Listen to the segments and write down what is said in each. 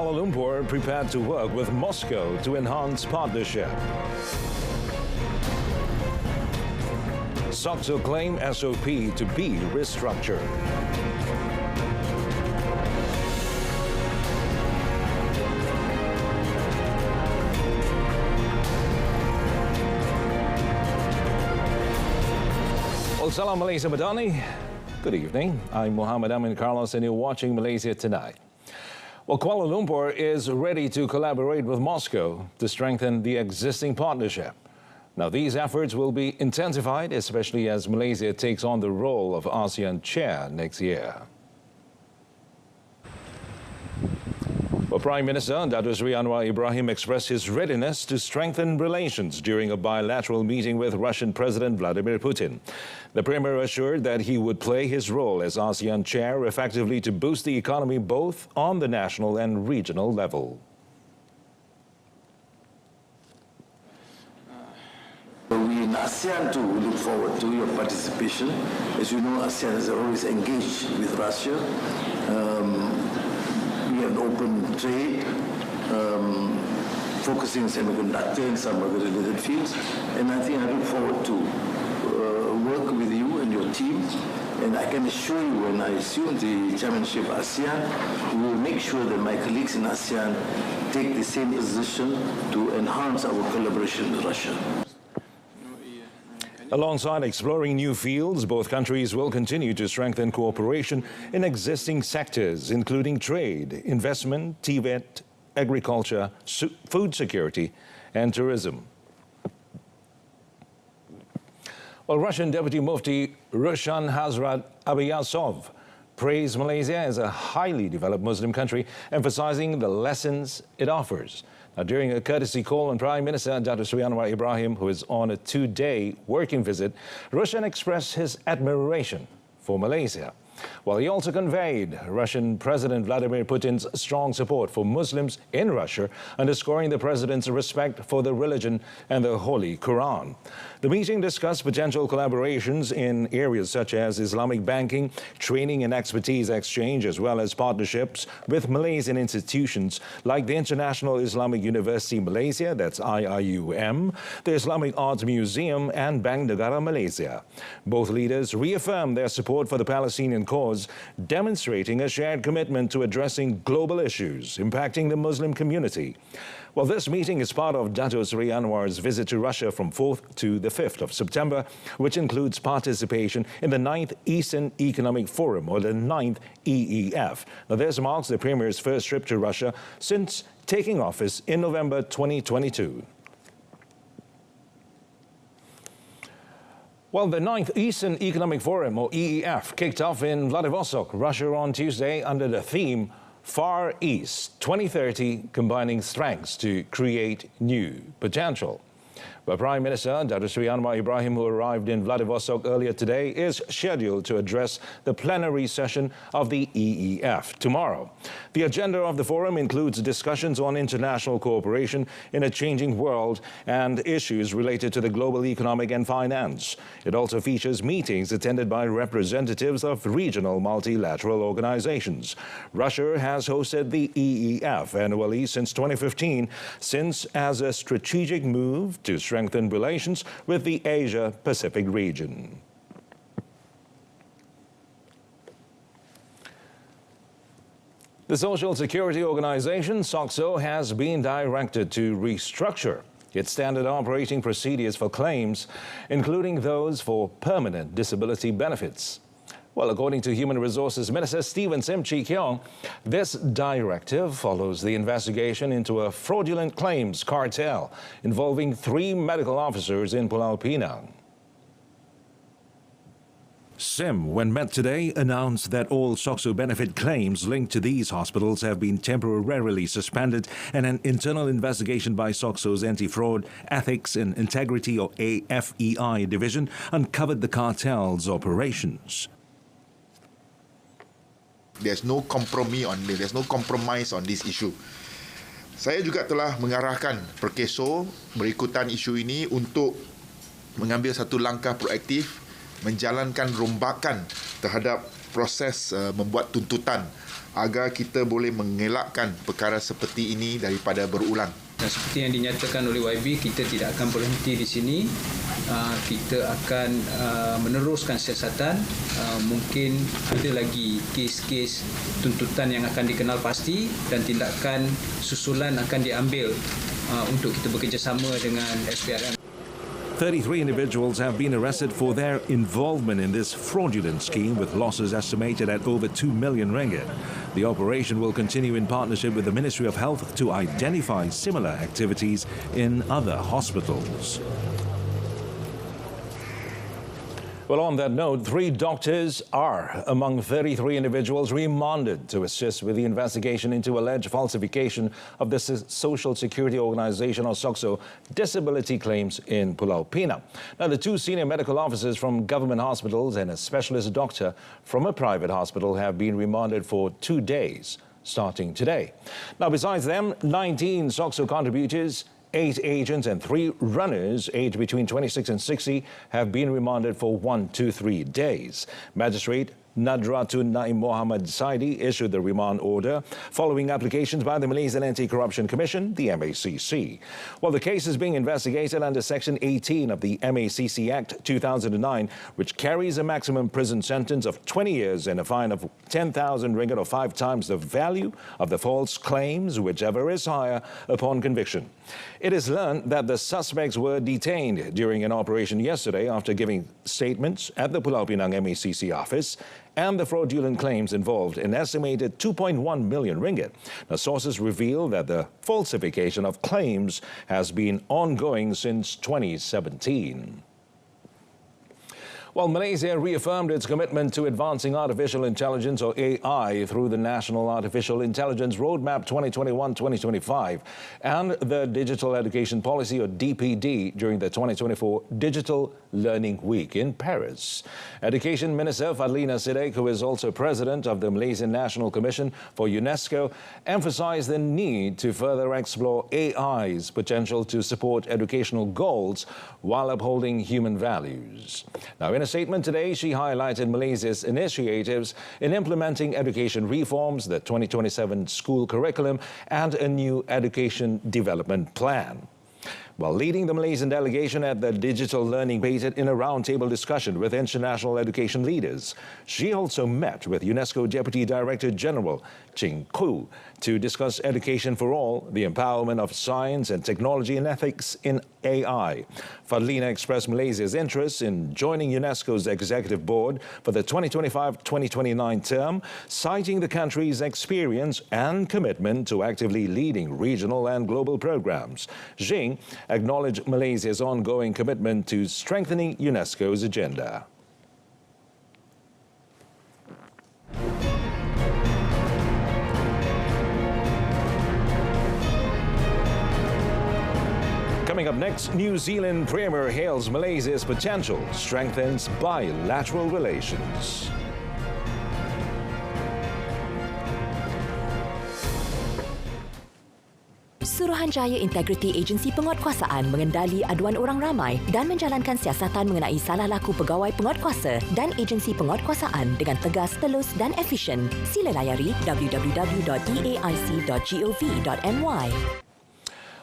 Kuala Lumpur prepared to work with Moscow to enhance partnership. SOXO claim SOP to be restructured. Well, Salam Malaysia Madani. Good evening. I'm Muhammad Amin Carlos and you're watching Malaysia Tonight. Well, Kuala Lumpur is ready to collaborate with Moscow to strengthen the existing partnership. Now, these efforts will be intensified, especially as Malaysia takes on the role of ASEAN chair next year. Well, Prime Minister Datuk Seri Anwar Ibrahim expressed his readiness to strengthen relations during a bilateral meeting with Russian President Vladimir Putin. The Premier assured that he would play his role as ASEAN chair effectively to boost the economy both on the national and regional level. We in ASEAN too look forward to your participation. As you know, ASEAN is always engaged with Russia. We have open trade, focusing on semiconductor and some other related fields. And I think I look forward to work with you and your team. And I can assure you, when I assume the chairmanship of ASEAN, we will make sure that my colleagues in ASEAN take the same position to enhance our collaboration with Russia. Alongside exploring new fields, both countries will continue to strengthen cooperation in existing sectors, including trade, investment, TVET, agriculture, food security, and tourism. Well, Russian Deputy Mufti Rushan Hazrat Abiyasov praised Malaysia as a highly developed Muslim country, emphasizing the lessons it offers. Now, during a courtesy call on Prime Minister Datuk Seri Anwar Ibrahim, who is on a two-day working visit, Rushan expressed his admiration for Malaysia. While he also conveyed Russian President Vladimir Putin's strong support for Muslims in Russia, underscoring the president's respect for the religion and the Holy Quran. The meeting discussed potential collaborations in areas such as Islamic banking, training and expertise exchange, as well as partnerships with Malaysian institutions like the International Islamic University Malaysia, that's IIUM, the Islamic Arts Museum and Bank Negara Malaysia. Both leaders reaffirmed their support for the Palestinian cause, demonstrating a shared commitment to addressing global issues impacting the Muslim community. Well, this meeting is part of Datuk Seri Anwar's visit to Russia from 4th to the 5th of September, which includes participation in the 9th Eastern Economic Forum, or the 9th EEF. Now, this marks the Premier's first trip to Russia since taking office in November 2022. Well, the 9th Eastern Economic Forum, or EEF, kicked off in Vladivostok, Russia on Tuesday under the theme Far East 2030, combining strengths to create new potential. But Prime Minister Datuk Seri Anwar Ibrahim, who arrived in Vladivostok earlier today, is scheduled to address the plenary session of the EEF tomorrow. The agenda of the forum includes discussions on international cooperation in a changing world and issues related to the global economic and finance. It also features meetings attended by representatives of regional multilateral organizations. Russia has hosted the EEF annually since 2015, as a strategic move to strengthen relations with the Asia-Pacific region. The Social Security Organization, SOXO, has been directed to restructure its standard operating procedures for claims, including those for permanent disability benefits. Well, according to Human Resources Minister Stephen Sim Chi Keong, this directive follows the investigation into a fraudulent claims cartel involving 3 medical officers in Pulau Pinang. Sim, when met today, announced that all SOXO benefit claims linked to these hospitals have been temporarily suspended, and an internal investigation by SOXO's Anti-Fraud, Ethics and Integrity, or AFEI division, uncovered the cartel's operations. There's no compromise on this issue. Saya juga telah mengarahkan Perkeso berikutan isu ini untuk mengambil satu langkah proaktif menjalankan rombakan terhadap proses membuat tuntutan agar kita boleh mengelakkan perkara seperti ini daripada berulang. Dan seperti yang dinyatakan oleh YB, kita tidak akan berhenti di sini. Kita akan meneruskan siasatan. Mungkin ada lagi kes-kes tuntutan yang akan dikenal pasti dan tindakan susulan akan diambil untuk kita bekerjasama dengan SPRM. 33 individuals have been arrested for their involvement in this fraudulent scheme with losses estimated at over 2 million ringgit. The operation will continue in partnership with the Ministry of Health to identify similar activities in other hospitals. Well, on that note, 3 doctors are among 33 individuals remanded to assist with the investigation into alleged falsification of the Social Security Organization, or SOCSO, disability claims in Pulau Pinang. Now, the 2 senior medical officers from government hospitals and a specialist doctor from a private hospital have been remanded for 2 days, starting today. Now, besides them, 19 SOCSO contributors, 8 agents and 3 runners aged between 26 and 60 have been remanded for 1 to 3 days. Magistrate Nadratun Naim Mohammed Saidi issued the remand order following applications by the Malaysian Anti-Corruption Commission, the MACC. Well, the case is being investigated under Section 18 of the MACC Act 2009, which carries a maximum prison sentence of 20 years and a fine of 10,000 ringgit, or 5 times the value of the false claims, whichever is higher, upon conviction. It is learned that the suspects were detained during an operation yesterday after giving statements at the Pulau Pinang MACC office, and the fraudulent claims involved an estimated 2.1 million ringgit. Now, sources reveal that the falsification of claims has been ongoing since 2017. Well, Malaysia reaffirmed its commitment to advancing artificial intelligence, or AI, through the National Artificial Intelligence Roadmap 2021-2025 and the Digital Education Policy, or DPD, during the 2024 Digital Learning Week in Paris. Education Minister Fadlina Siddiq, who is also president of the Malaysian National Commission for UNESCO, emphasized the need to further explore AI's potential to support educational goals while upholding human values. Now, in a statement today, she highlighted Malaysia's initiatives in implementing education reforms, the 2027 school curriculum, and a new education development plan. While leading the Malaysian delegation at the Digital Learning Week in a roundtable discussion with international education leaders, she also met with UNESCO Deputy Director General Ching Ku to discuss education for all, the empowerment of science and technology, and ethics in AI. Fadlina expressed Malaysia's interest in joining UNESCO's executive board for the 2025-2029 term, citing the country's experience and commitment to actively leading regional and global programs. Xing acknowledged Malaysia's ongoing commitment to strengthening UNESCO's agenda. Coming up next, New Zealand Premier hails Malaysia's potential, strengthens bilateral relations. Suruhanjaya Integriti Agensi Penguatkuasaan mengendali aduan orang ramai dan menjalankan siasatan mengenai salah laku pegawai penguatkuasa dan agensi penguatkuasaan dengan tegas, telus dan efisien. Sila layari www.eaic.gov.my.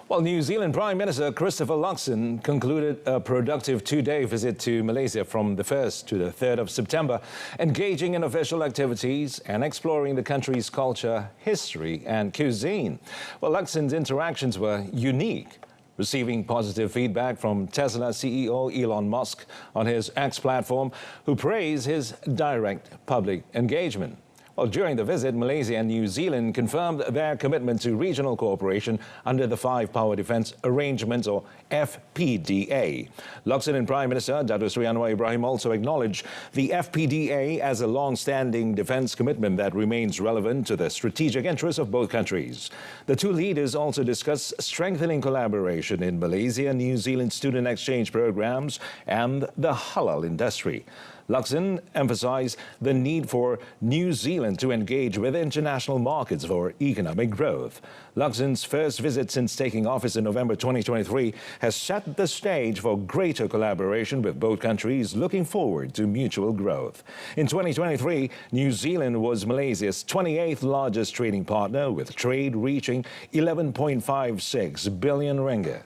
Well, New Zealand Prime Minister Christopher Luxon concluded a productive 2-day visit to Malaysia from the 1st to the 3rd of September, engaging in official activities and exploring the country's culture, history and cuisine. Well, Luxon's interactions were unique, receiving positive feedback from Tesla CEO Elon Musk on his X platform, who praised his direct public engagement. Well, during the visit, Malaysia and New Zealand confirmed their commitment to regional cooperation under the Five Power Defence Arrangements, or FPDA. Luxon and Prime Minister Datuk Seri Anwar Ibrahim also acknowledged the FPDA as a long-standing defence commitment that remains relevant to the strategic interests of both countries. The two leaders also discussed strengthening collaboration in Malaysia and New Zealand student exchange programs and the halal industry. Luksen emphasized the need for New Zealand to engage with international markets for economic growth. Luksen's first visit since taking office in November 2023 has set the stage for greater collaboration with both countries looking forward to mutual growth. In 2023, New Zealand was Malaysia's 28th largest trading partner, with trade reaching 11.56 billion ringgit.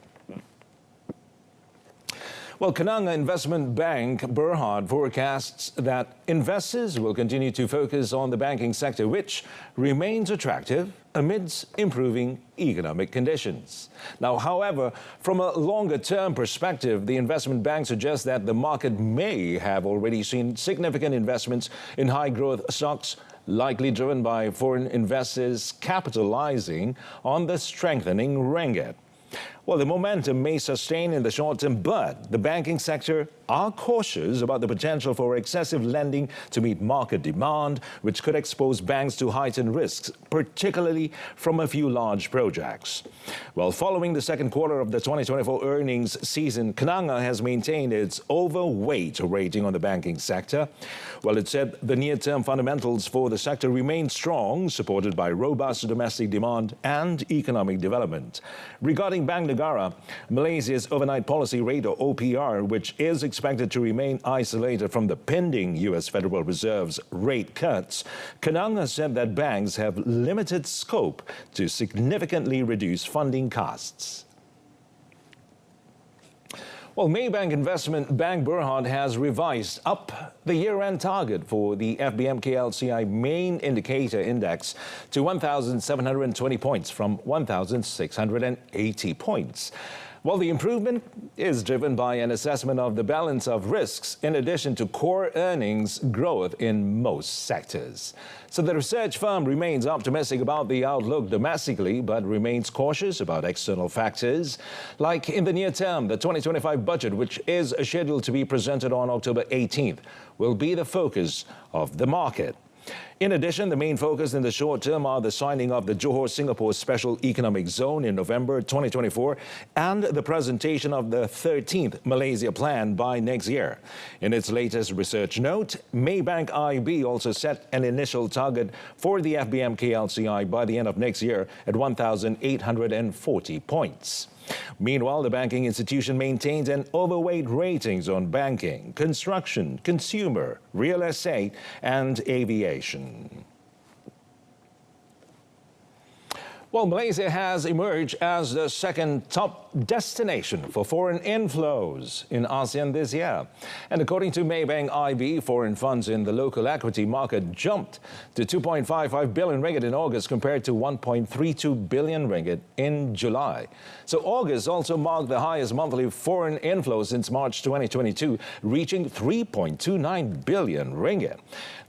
Well, Kerana Investment Bank Berhad forecasts that investors will continue to focus on the banking sector, which remains attractive amidst improving economic conditions. Now, however, from a longer-term perspective, the investment bank suggests that the market may have already seen significant investments in high-growth stocks, likely driven by foreign investors capitalizing on the strengthening ringgit. Well, the momentum may sustain in the short term, but the banking sector are cautious about the potential for excessive lending to meet market demand, which could expose banks to heightened risks, particularly from a few large projects. Well, following the second quarter of the 2024 earnings season, Kerana has maintained its overweight rating on the banking sector. Well, it said the near-term fundamentals for the sector remain strong, supported by robust domestic demand and economic development. Regarding Bank Negara, Malaysia's overnight policy rate, or OPR, which is expected to remain isolated from the pending U.S. Federal Reserve's rate cuts, Kerana said that banks have limited scope to significantly reduce funding costs. Well, Maybank Investment Bank Berhad has revised up the year-end target for the FBM-KLCI main indicator index to 1,720 points from 1,680 points. Well, the improvement is driven by an assessment of the balance of risks in addition to core earnings growth in most sectors. So the research firm remains optimistic about the outlook domestically, but remains cautious about external factors. Like in the near term, the 2025 budget, which is scheduled to be presented on October 18th, will be the focus of the market. In addition, the main focus in the short term are the signing of the Johor-Singapore Special Economic Zone in November 2024 and the presentation of the 13th Malaysia Plan by next year. In its latest research note, Maybank IB also set an initial target for the FBM-KLCI by the end of next year at 1,840 points. Meanwhile, the banking institution maintains an overweight ratings on banking, construction, consumer, real estate, and aviation. Well, Malaysia has emerged as the second top destination for foreign inflows in ASEAN this year. And according to Maybank IB, foreign funds in the local equity market jumped to 2.55 billion ringgit in August compared to 1.32 billion ringgit in July. So August also marked the highest monthly foreign inflow since March 2022, reaching 3.29 billion ringgit.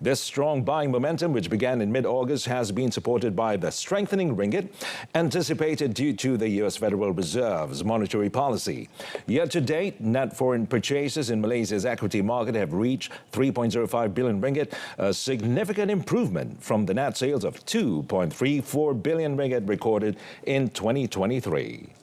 This strong buying momentum, which began in mid-August, has been supported by the strengthening ringgit, anticipated due to the U.S. Federal Reserve's monetary policy. Yet to date, net foreign purchases in Malaysia's equity market have reached 3.05 billion ringgit, a significant improvement from the net sales of 2.34 billion ringgit recorded in 2023.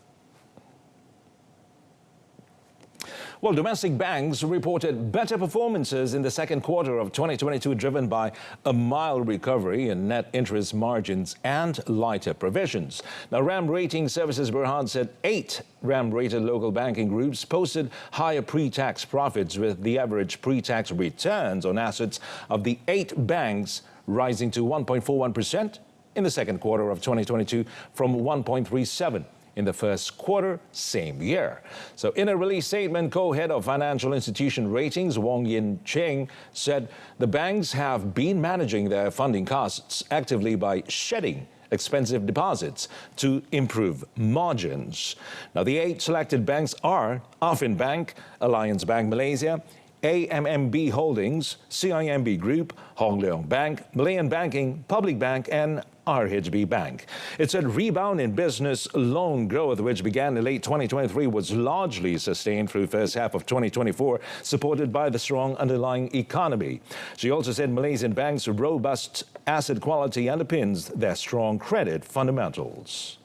Well, domestic banks reported better performances in the second quarter of 2022, driven by a mild recovery in net interest margins and lighter provisions. Now, RAM Rating Services Berhad said 8 RAM-rated local banking groups posted higher pre-tax profits, with the average pre-tax returns on assets of the 8 banks rising to 1.41% in the second quarter of 2022 from 1.37% in the first quarter same year. So in a release statement, co-head of Financial Institution Ratings, Wong Yin Cheng, said the banks have been managing their funding costs actively by shedding expensive deposits to improve margins. Now, the 8 selected banks are Affin Bank, Alliance Bank Malaysia, AMMB Holdings, CIMB Group, Hong Leong Bank, Malayan Banking, Public Bank, and RHB Bank. It said rebound in business loan growth, which began in late 2023, was largely sustained through first half of 2024, supported by the strong underlying economy. She also said Malaysian banks' robust asset quality underpins their strong credit fundamentals.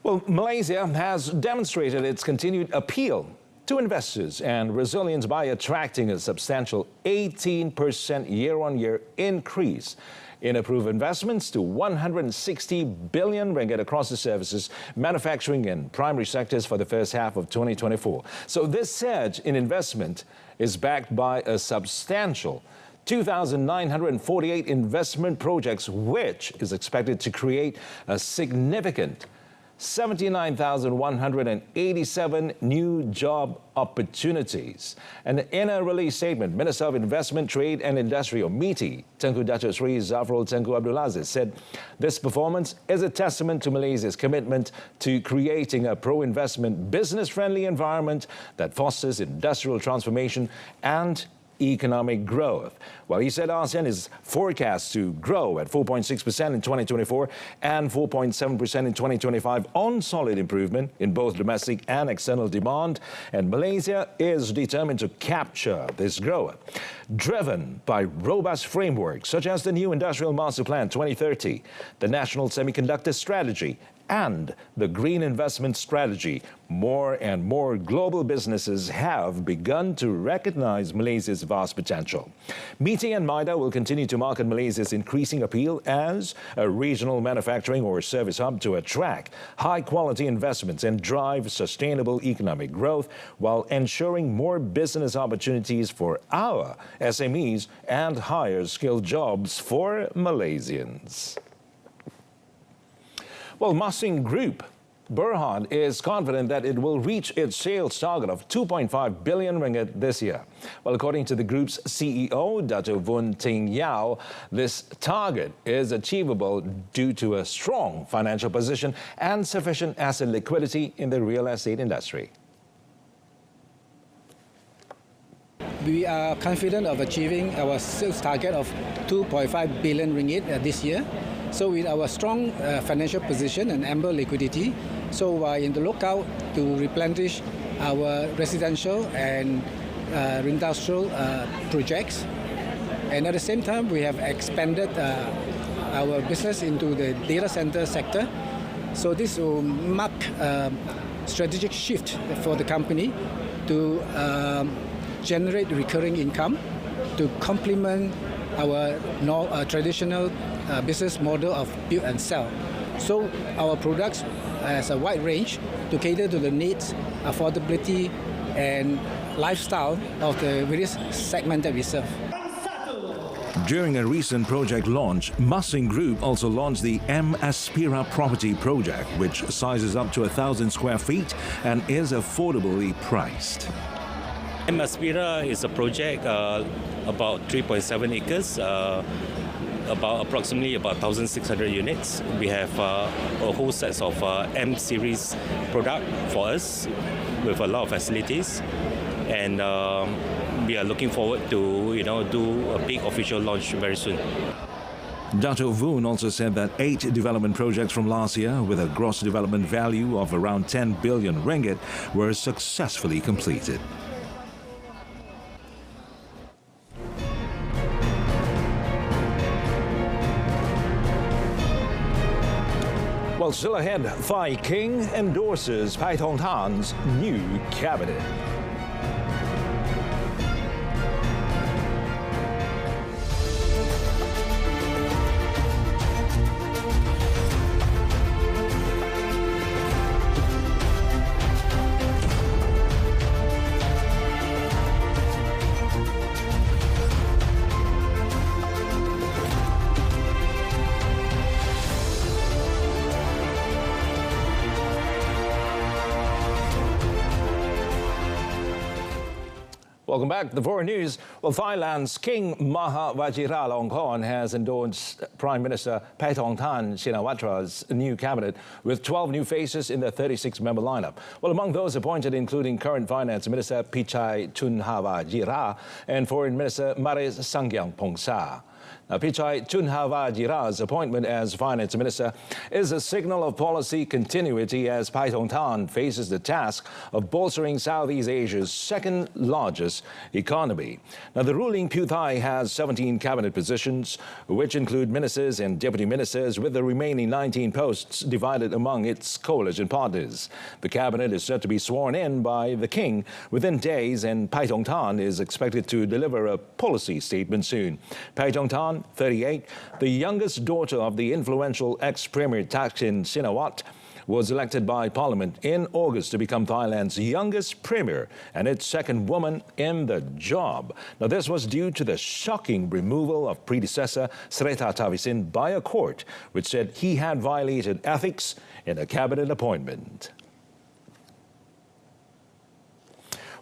Well, Malaysia has demonstrated its continued appeal to investors and resilience by attracting a substantial 18% year-on-year increase in approved investments to 160 billion ringgit across the services, manufacturing and primary sectors for the first half of 2024. So this surge in investment is backed by a substantial 2,948 investment projects, which is expected to create a significant 79,187 new job opportunities. And in a release statement, Minister of Investment, Trade and Industry, or MITI, Tengku Datuk Seri Zafrul Tengku Abdul Aziz, said this performance is a testament to Malaysia's commitment to creating a pro-investment, business-friendly environment that fosters industrial transformation and economic growth. Well, he said ASEAN is forecast to grow at 4.6% in 2024 and 4.7% in 2025 on solid improvement in both domestic and external demand. And Malaysia is determined to capture this growth, driven by robust frameworks such as the new Industrial Master Plan 2030, the National Semiconductor Strategy, and the Green Investment Strategy. More and more global businesses have begun to recognize Malaysia's vast potential. MITI and MIDA will continue to market Malaysia's increasing appeal as a regional manufacturing or service hub to attract high-quality investments and drive sustainable economic growth while ensuring more business opportunities for our SMEs and higher skilled jobs for Malaysians. Well, Masing Group Berhad is confident that it will reach its sales target of 2.5 billion ringgit this year. Well, according to the group's CEO, Dato' Vun Ting Yao, this target is achievable due to a strong financial position and sufficient asset liquidity in the real estate industry. We are confident of achieving our sales target of 2.5 billion ringgit this year. So with our strong financial position and ample liquidity, so we are in the lookout to replenish our residential and industrial projects. And at the same time, we have expanded our business into the data center sector. So this will mark a strategic shift for the company to generate recurring income to complement our traditional business model of build and sell. So our products has a wide range to cater to the needs, affordability and lifestyle of the various segments that we serve. During a recent project launch, Masing Group also launched the M. Aspira property project, which sizes up to 1,000 square feet and is affordably priced. M. Aspira is a project about 3.7 acres, approximately 1,600 units. We have a whole set of M series product for us with a lot of facilities, and we are looking forward to do a big official launch very soon. Dato' Vun also said that 8 development projects from last year with a gross development value of around 10 billion ringgit were successfully completed. Well, still ahead, Thai King endorses Pai Tong Tan's new cabinet. Welcome back. The foreign news. Well, Thailand's King Maha Vajiralongkorn has endorsed Prime Minister Paetongtarn Shinawatра's new cabinet with 12 new faces in the 36-member lineup. Well, among those appointed including current Finance Minister Pichai Chunhavajira and Foreign Minister Maris Sangiang Pongsa. Now, Pichai Chunhawajira's appointment as finance minister is a signal of policy continuity as Pai Tong-tan faces the task of bolstering Southeast Asia's second largest economy. Now, the ruling Pheu Thai has 17 cabinet positions, which include ministers and deputy ministers, with the remaining 19 posts divided among its coalition partners. The cabinet is set to be sworn in by the king within days, and Pai Tong-tan is expected to deliver a policy statement soon. Pai Tong-tan, 38, the youngest daughter of the influential ex-premier Thaksin Shinawatra, was elected by Parliament in August to become Thailand's youngest premier and its second woman in the job. Now, this was due to the shocking removal of predecessor Srettha Thavisin by a court, which said he had violated ethics in a cabinet appointment.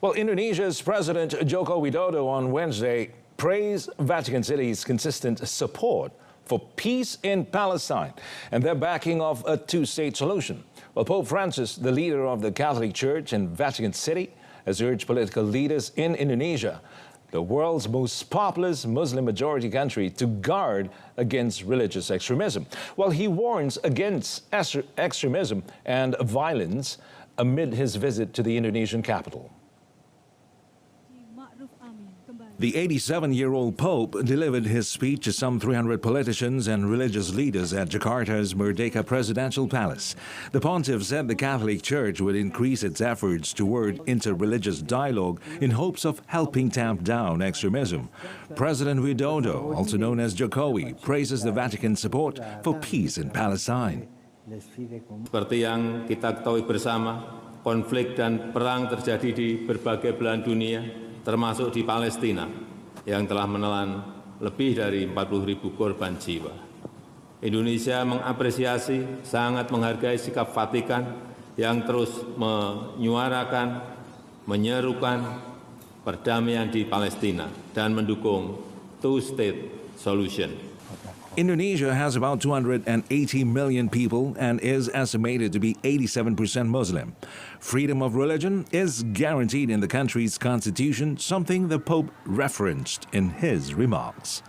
Well, Indonesia's President Joko Widodo on Wednesday praised Vatican City's consistent support for peace in Palestine and their backing of a two-state solution. Well, Pope Francis, the leader of the Catholic Church in Vatican City, has urged political leaders in Indonesia, the world's most populous Muslim-majority country, to guard against religious extremism. Well, he warns against extremism and violence amid his visit to the Indonesian capital. The 87-year-old Pope delivered his speech to some 300 politicians and religious leaders at Jakarta's Merdeka Presidential Palace. The pontiff said the Catholic Church would increase its efforts toward interreligious dialogue in hopes of helping tamp down extremism. President Widodo, also known as Jokowi, praises the Vatican's support for peace in Palestine. Seperti yang kita ketahui bersama, konflik dan perang terjadi di berbagai belahan dunia, termasuk di Palestina, yang telah menelan lebih dari 40.000 korban jiwa. Indonesia mengapresiasi, sangat menghargai sikap Vatikan yang terus menyuarakan, menyerukan perdamaian di Palestina dan mendukung two-state solution. Indonesia has about 280 million people and is estimated to be 87% Muslim. Freedom of religion is guaranteed in the country's constitution, something the Pope referenced in his remarks.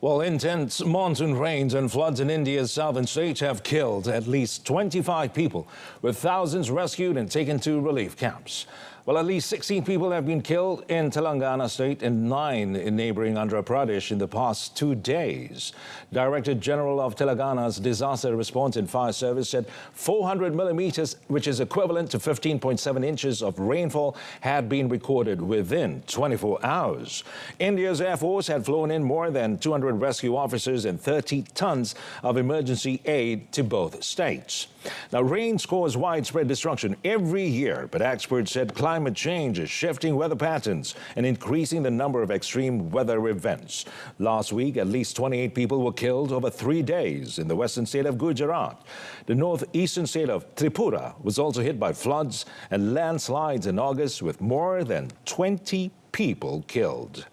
Well, intense monsoon rains and floods in India's southern states have killed at least 25 people, with thousands rescued and taken to relief camps. Well, at least 16 people have been killed in Telangana state and 9 in neighboring Andhra Pradesh in the past 2 days. Director General of Telangana's Disaster Response and Fire Service said 400 millimeters, which is equivalent to 15.7 inches of rainfall, had been recorded within 24 hours. India's Air Force had flown in more than 200 rescue officers and 30 tons of emergency aid to both states. Now, rains cause widespread destruction every year, but experts said climate change is shifting weather patterns and increasing the number of extreme weather events. Last week, at least 28 people were killed over 3 days in the western state of Gujarat. The northeastern state of Tripura was also hit by floods and landslides in August, with more than 20 people killed.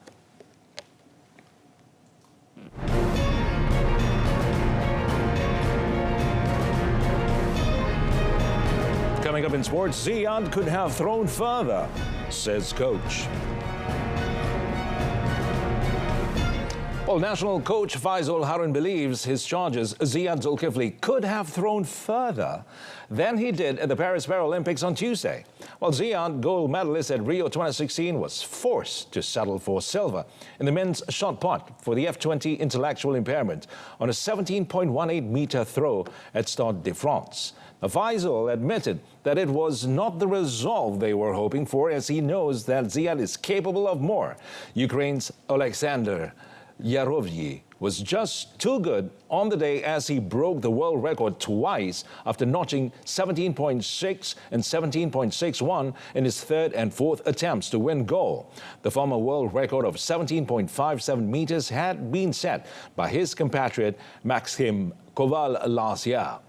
Coming up in sports, Ziyad could have thrown further, says coach. Well, national coach Faisal Harun believes his charges, Ziyad Zulkifli, could have thrown further than he did at the Paris Paralympics on Tuesday. Well, Ziyad, gold medalist at Rio 2016, was forced to settle for silver in the men's shot put for the F20 intellectual impairment on a 17.18-meter throw at Stade de France. Now, Faisal admitted that it was not the resolve they were hoping for, as he knows that Ziyad is capable of more. Ukraine's Alexander Yarovyi was just too good on the day, as he broke the world record twice after notching 17.6 and 17.61 in his third and fourth attempts to win gold. The former world record of 17.57 meters had been set by his compatriot Maxim Koval last year.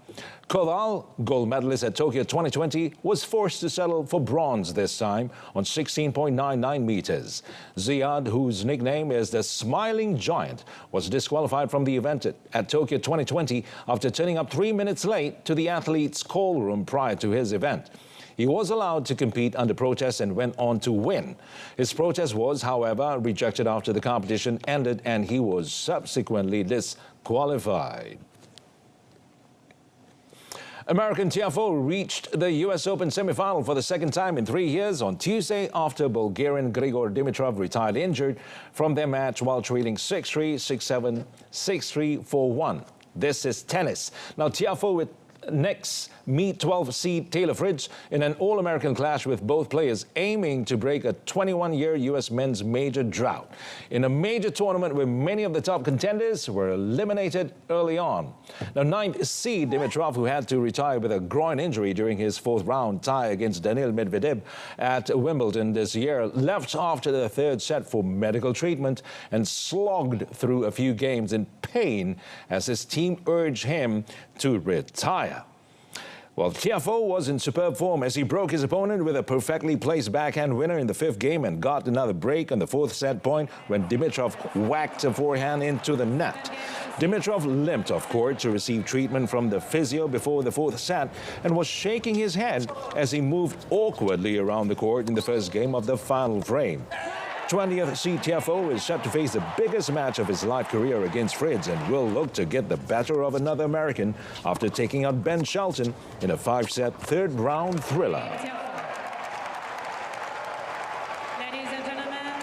Koval, gold medalist at Tokyo 2020, was forced to settle for bronze this time on 16.99 meters. Ziyad, whose nickname is the Smiling Giant, was disqualified from the event at Tokyo 2020 after turning up 3 minutes late to the athlete's call room prior to his event. He was allowed to compete under protest and went on to win. His protest was, however, rejected after the competition ended and he was subsequently disqualified. American Tiafoe reached the U.S. Open semi-final for the second time in 3 years on Tuesday after Bulgarian Grigor Dimitrov retired injured from their match while trailing 6-3, 6-7, 6-3, 4-1. This is tennis. Now Tiafoe with next meet 12 seed Taylor Fritz in an All-American clash with both players aiming to break a 21-year U.S. men's major drought in a major tournament where many of the top contenders were eliminated early on. Now 9th seed Dimitrov, who had to retire with a groin injury during his 4th round tie against Daniil Medvedev at Wimbledon this year, left after the 3rd set for medical treatment and slogged through a few games in pain as his team urged him to retire. Well, Tiafoe was in superb form as he broke his opponent with a perfectly placed backhand winner in the 5th game and got another break on the 4th set point when Dimitrov whacked a forehand into the net. Dimitrov limped off court to receive treatment from the physio before the 4th set and was shaking his head as he moved awkwardly around the court in the first game of the final frame. 20th seed Tiafoe is set to face the biggest match of his life career against Fritz and will look to get the better of another American after taking out Ben Shelton in a 5-set 3rd round thriller. Ladies and gentlemen,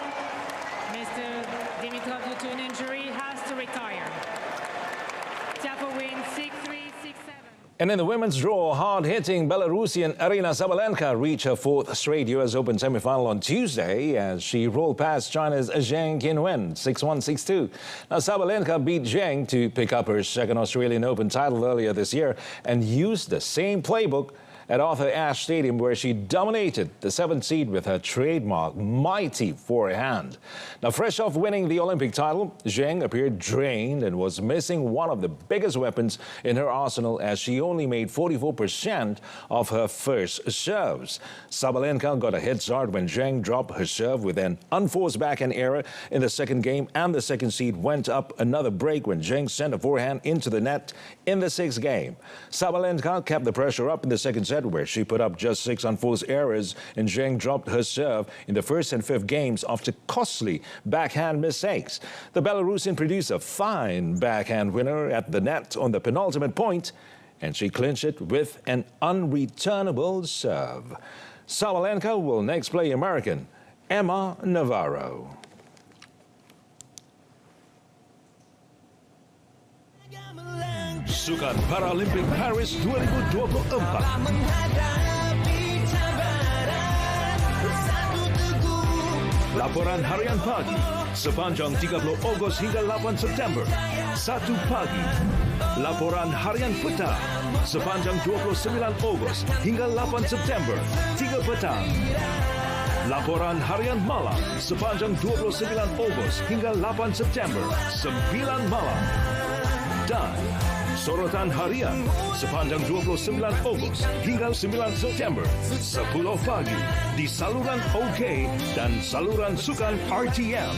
Mr. Dimitrov, due to an injury, has to retire. Tiafoe wins 6-3, 6-7. And in the women's draw, hard-hitting Belarusian Aryna Sabalenka reached her 4th straight U.S. Open semi-final on Tuesday as she rolled past China's Zhang Qinwen 6-1, 6-2. Now, Sabalenka beat Zhang to pick up her 2nd Australian Open title earlier this year and used the same playbook at Arthur Ashe Stadium, where she dominated the 7th seed with her trademark mighty forehand. Now, fresh off winning the Olympic title, Zhang appeared drained and was missing one of the biggest weapons in her arsenal as she only made 44% of her first serves. Sabalenka got a head start when Zhang dropped her serve with an unforced backhand error in the 2nd game, and the 2nd seed went up another break when Zhang sent a forehand into the net in the 6th game. Sabalenka kept the pressure up in the 2nd set, where she put up just 6 unforced errors, and Zhang dropped her serve in the 1st and 5th games after costly backhand mistakes. The Belarusian produced a fine backhand winner at the net on the penultimate point, and she clinched it with an unreturnable serve. Sabalenka will next play American Emma Navarro. Sukan Paralimpik Paris 2024. Laporan harian pagi sepanjang 30 Ogos hingga 8 September. 1 pagi. Laporan harian petang sepanjang 29 Ogos hingga 8 September. 3 petang. Laporan harian malam sepanjang 29 Ogos hingga 8 September. 9 malam. Dan sorotan harian sepanjang 29 Ogos hingga 9 September 10 pagi di saluran OK dan saluran sukan RTM.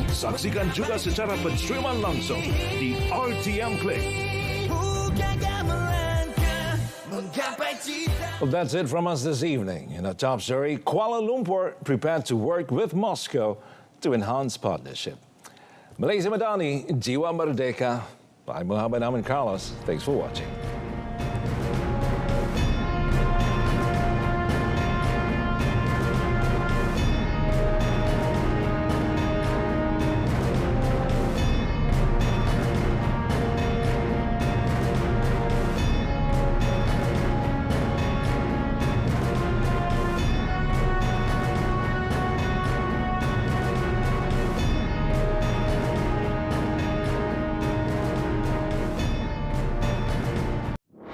Saksikan juga secara penstreaman langsung di RTM Click. Well, that's it from us this evening. In our top story, Kuala Lumpur prepared to work with Moscow to enhance partnership. Malaysia Madani, Jiwa Merdeka. I'm Muhammad Amin Carlos. Thanks for watching.